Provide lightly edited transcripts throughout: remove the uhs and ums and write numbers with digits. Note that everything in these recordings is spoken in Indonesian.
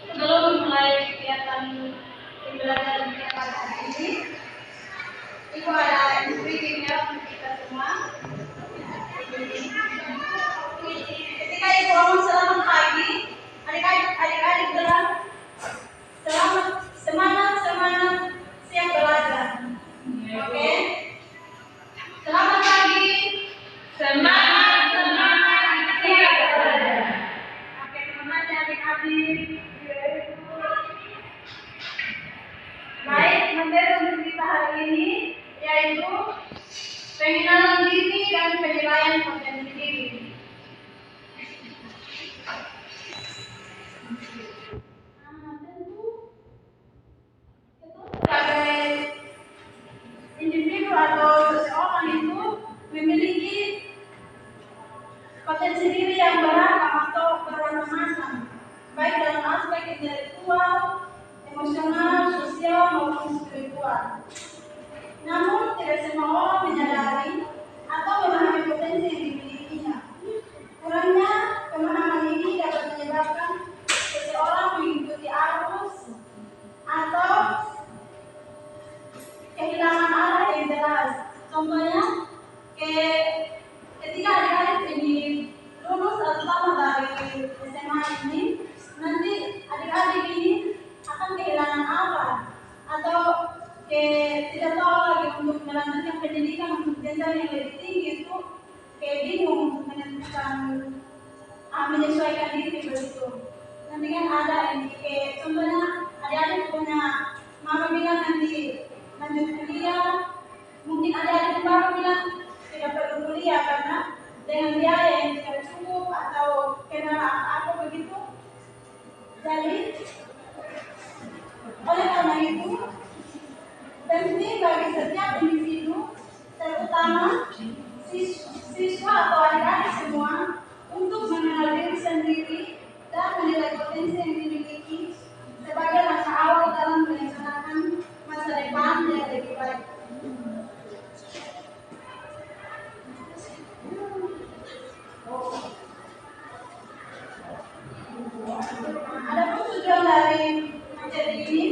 Sebelum mulai kegiatan pembelajaran kita pada hari ini, Ibu ada briefingnya untuk kita semua. Ketika Ibu ngomong selamat pagi, adik-adik bilang semangat siap belajar. Oke? Selamat pagi. Semangat siap belajar. Oke, terima kasih adik-adik. Baik, materi untuk kita hari ini yaitu pengenalan diri dan penilaian potensi diri. Sebagai individu atau seseorang itu memiliki potensi diri yang beragam atau bermacam-macam, baik dalam aspek intelektual, emosional, sosial maupun spiritual. Namun tidak semua orang menyadari atau memahami potensi yang dimilikinya. Kurangnya pemahaman ini dapat menyebabkan seseorang mengikuti arus atau kehilangan arah yang jelas. Contohnya, ketika adik-adik ini lulus atau tamat dari SMA ini, nanti adik-adik ini akan kehilangan arah atau tidak tahu lagi untuk melanjutkan pendidikan untuk jenjang yang lebih tinggi, itu bingung untuk menentukan menyesuaikan diri begitu. Nanti kan ada ini contohnya adik-adik punya mama bilang nanti lanjut kuliah, mungkin adik-adik baru bilang tidak perlu kuliah karena dengan biaya yang tidak cukup atau kena apa begitu. Jadi oleh karena itu penting bagi setiap individu, terutama siswa atau adik-adik semua, untuk mengenal diri sendiri dan menilai potensi yang dimiliki sebagai langkah awal dalam merencanakan masa depan yang lebih baik. Adapun tujuan dari materi ini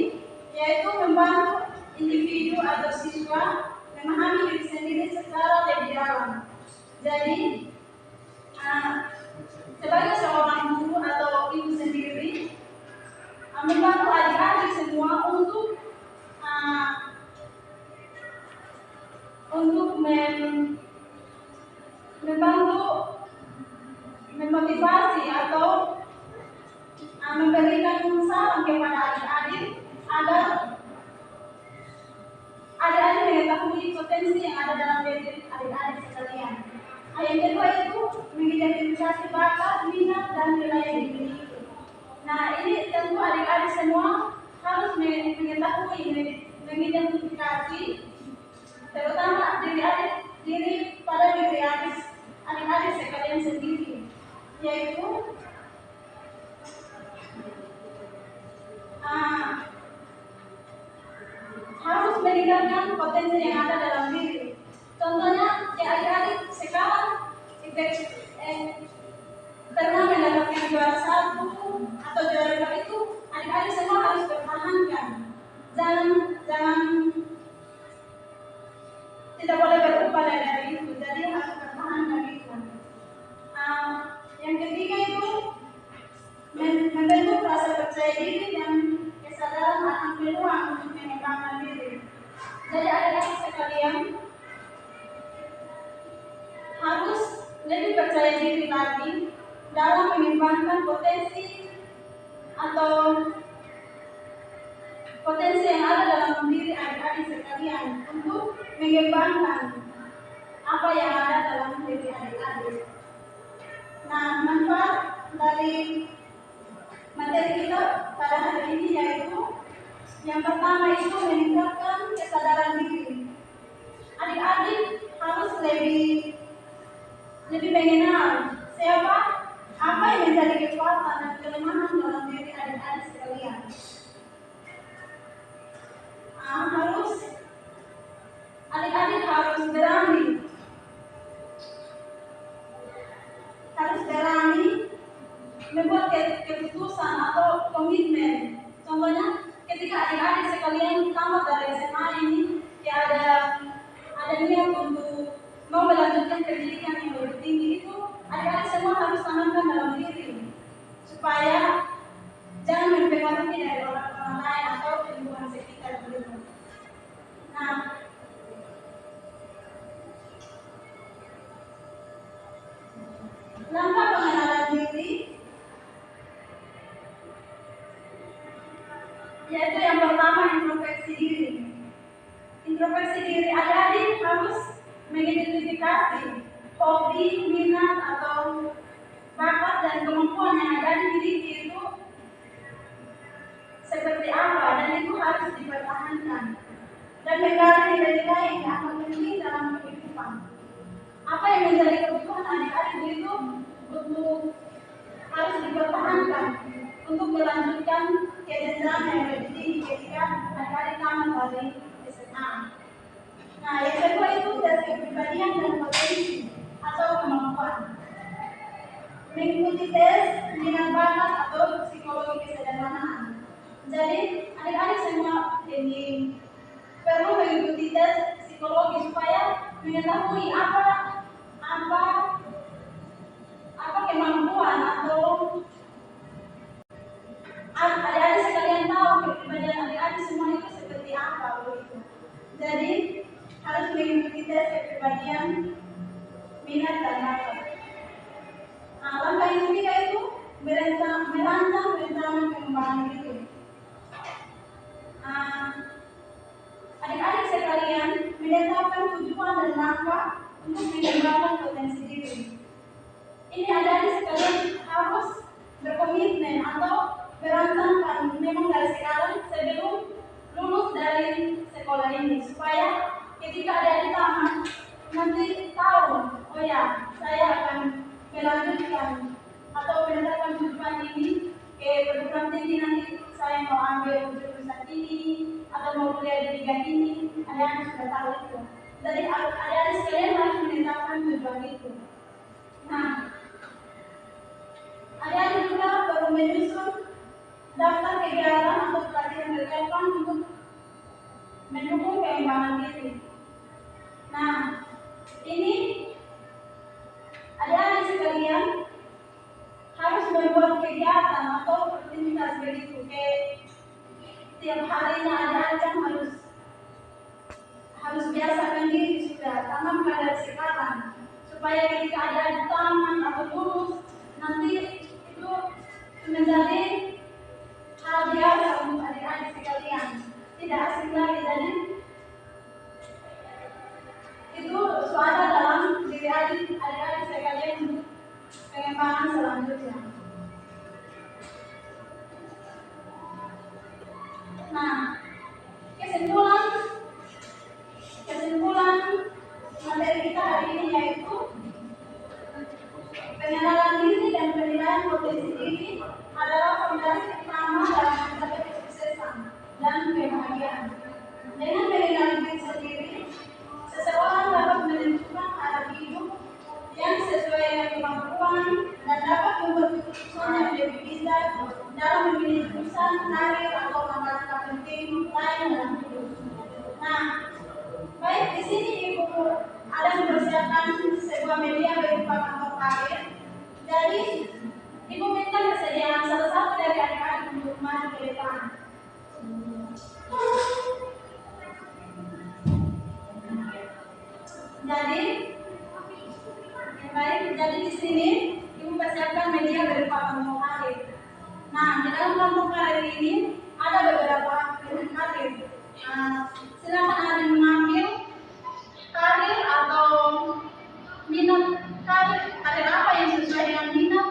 yaitu membantu individu atau siswa memahami diri sendiri secara lebih dalam. Jadi sebagai seorang guru atau ibu sendiri membantu adik-adik semua untuk membantu memotivasi atau memberikan saran kepada adik-adik agar adik-adik mengetahui potensi yang ada dalam diri adik-adik sekalian. Yang kedua itu mengidentifikasi bakat, minat, dan nilai yang dimiliki. Nah, ini tentu adik-adik semua harus mengetahui, mengidentifikasi terutama diri adik-adik sekalian sendiri, yaitu harus meningkatkan potensi yang ada dalam diri. Contohnya, adik-adik sekarang pernah mendapatkan juara 1 atau juara 2 itu, adik-adik semua harus pertahankan. Jangan tidak boleh berupaya dari itu. Jadi harus pertahankan itu. Yang ketiga itu membentuk rasa percaya diri dan kesadaran akan peluang untuk mengembangkan diri. Jadi adik-adik sekalian harus lebih percaya diri lagi dalam mengembangkan potensi yang ada dalam diri adik-adik sekalian untuk mengembangkan apa yang ada dalam diri adik-adik. Nah, manfaat dari materi kita pada hari ini yaitu yang pertama itu meningkatkan kesadaran diri. Adik-adik harus lebih mengenal siapa, apa yang menjadi kekuatan dan kelemahan dalam diri adik-adik sekalian. Adik-adik harus berani membuat keputusan atau komitmen. Contohnya, ketika adik-adik sekalian tamat dari SMA ini, ada niat untuk mau melanjutkan pendidikan yang lebih tinggi, itu adik-adik semua harus tanamkan dalam diri supaya jangan mempengaruhi dari orang lain atau lingkungan sekitar begitu. Nah, langkah pengenalan diri yaitu yang pertama, introspeksi diri. Introspeksi diri, adik-adik harus mengidentifikasi hobi, minat atau bakat dan kemampuan yang adik-adik miliki itu seperti apa, dan itu harus dipertahankan dan menggali nilai-nilai yang akan penting dalam kehidupan. Apa yang menjadi kebutuhan adik-adik itu harus dipertahankan untuk melanjutkan ke jenjang yang lebih tinggi ketika adik-adik tamat dari SMA. Nah, yang kedua itu tes kepribadian dan potensi atau kemampuan. Mengikuti tes minat bakat atau psikologi kesederhanaan. Jadi, adik-adik semua ini perlu mengikuti tes psikologi supaya mengetahui apa kemampuan atau adik-adik sekalian tahu kepribadian adik-adik semua itu seperti apa begitu. Jadi harus mengikuti tes kepribadian, minat dan bakat. Nah, langkah yang ketiga itu merancang rencana pengembangan diri. Adik-adik sekalian menetapkan tujuan dan langkah untuk mengembangkan potensi diri. Ini adik-adik sekalian harus berkomitmen atau berancangkan memang dari sekarang sebelum lulus dari sekolah ini, supaya ketika adik-adik tamat nanti tahu, oh ya, saya akan melanjutkan atau menetapkan tujuan ini ke perguruan tinggi, nanti saya mau ambil jurusan ini atau mau kuliah di bidang ini. Adik-adik sudah tahu itu. Jadi adik-adik sekalian harus menetapkan tujuan itu. Nah, adik-adik juga perlu menyusun daftar kegiatan atau pelatihan relevan untuk mendukung pengembangan diri. Nah, ini adik-adik sekalian harus membuat kegiatan atau rutinitas begitu. Tiap harinya adik-adik kan harus biasakan diri sudah, tanamkan dari sekarang, supaya ketika adik-adik tamat atau lulus nanti itu menjadi hal biasa untuk adik-adik sekalian, tidak asing lagi. Jadi itu suara dalam diri adik-adik sekalian untuk pengembangan selanjutnya. Nah, kesimpulan materi kita hari ini yaitu pengenalan diri dan penilaian potensi diri adalah fondasi utama dalam mencapai kesuksesan dan kebahagiaan. Dengan mengenal diri sendiri, seseorang dapat menentukan arah hidup yang sesuai dengan kemampuan dan dapat membuat keputusan yang lebih bijak dalam memilih jurusan, karir atau langkah-langkah penting lain dalam hidup. Nah, baik, di sini Ibu ada mempersiapkan sebuah media berupa kantor karir. Jadi Ibu minta kesediaan salah satu dari adik-adik untuk maju ke depan. Jadi di sini Ibu persiapkan media berupa kantor karir. Nah, di dalam kantor karir ini ada beberapa pilihan karir. Silakan ada mengambil karir atau minat karir apa yang sesuai dengan minat,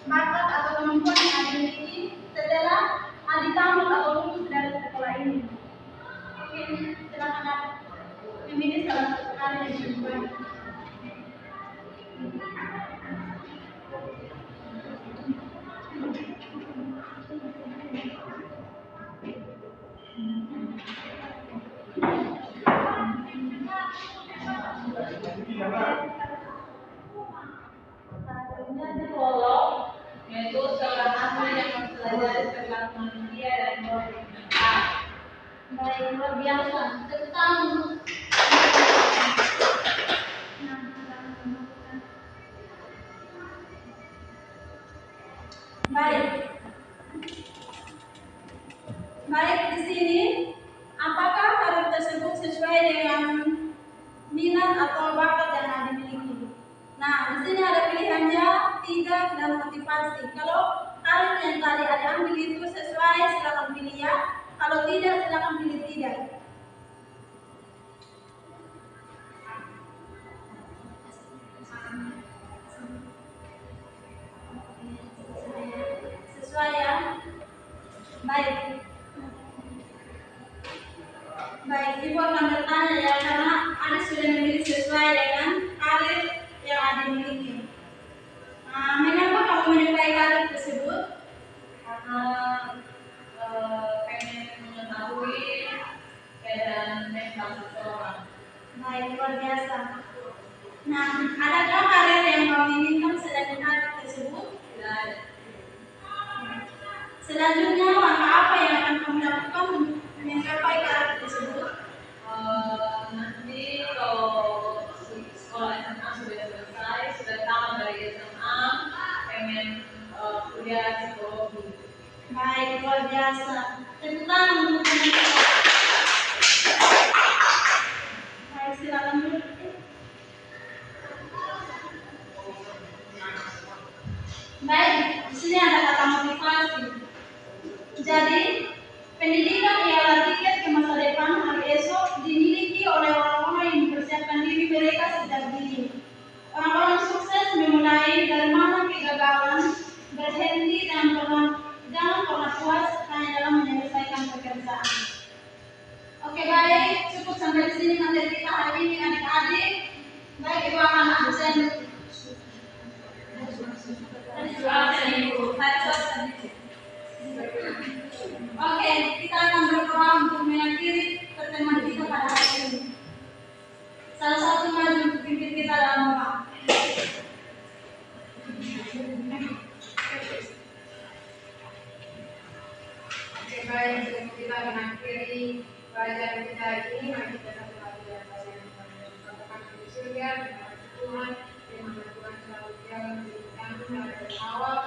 bakat atau kemampuan yang Adi miliki setelah Adi tamat atau lulus dari sekolah ini. Oke, silakan Adi. Ini salah satu hal yang dibuat. Psikolog yaitu seorang ahli yang mempelajari perilaku manusia dan berpikir. Baik, luar biasa tentang baik. Baik, di sini apakah karir tersebut sesuai dengan minat atau bakat yang Anda miliki? Nah, di sini ada pilihannya tidak dan motivasi. Kalau karir yang tadi Anda ambil itu sesuai, silakan pilih ya. Kalau tidak, silakan pilih tidak. Sesuai ya. Baik. Baik, Ibu akan bertanya ya, karena Anda sudah memilih sesuai dengan karir yang Anda miliki. Mengapa kamu menyukai karir tersebut? Karena pengen mengetahui keadaan mental seseorang. Baik, luar biasa. Nah, adakah karir yang kamu inginkan selain karir tersebut? Dan Selanjutnya, langkah apa yang akan kamu lakukan untuk mencapai karir tersebut? nanti kalau sekolah SMA sudah selesai, sudah tamat dari SMA, pengen kuliah psikologi. Baik, luar biasa. Tentang untuk baik, silakan dulu. Baik, di sini ada kata motivasi. Jadi, pendidikan ialah tiket ke masa depan hari esok dimiliki oleh orang-orang yang mempersiapkan diri mereka sejak dini. Orang-orang sukses memulai dari mana kegagalan, berhenti dan jangan pernah puas hanya dalam menyelesaikan pekerjaan. Oke, baik, cukup sampai di sini materi kita hari ini adik-adik. Baik, Ibu akan absen. Oke, kita akan berdoa untuk mengakhiri pertemuan kita pada hari ini. Salah satu maju untuk pimpin kita dalam doa. Oke, baik, sebelum kita mengakhiri pelajaran kita ini, mari kita satu lagi yang katakan di surga, terima kasih Tuhan, terima kasih Tuhan selalu jalan di kami dari awal.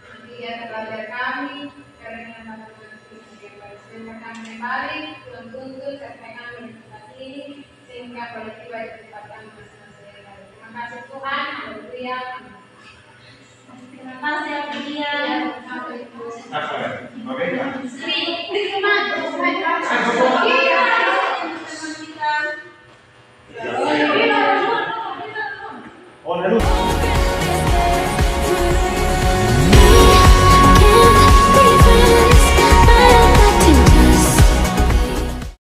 Nanti ya belajar kami, karena dengan Bapak Tuhan Yesus yang bersama kami kembali, Tuhan tuntun sertai kami di tempat ini, sehingga boleh tiba di tempat kami masing-masing. Terima kasih Tuhan, haleluya. Terima kasih Abidia. Apa ya? Oke. Sri, terima kasih.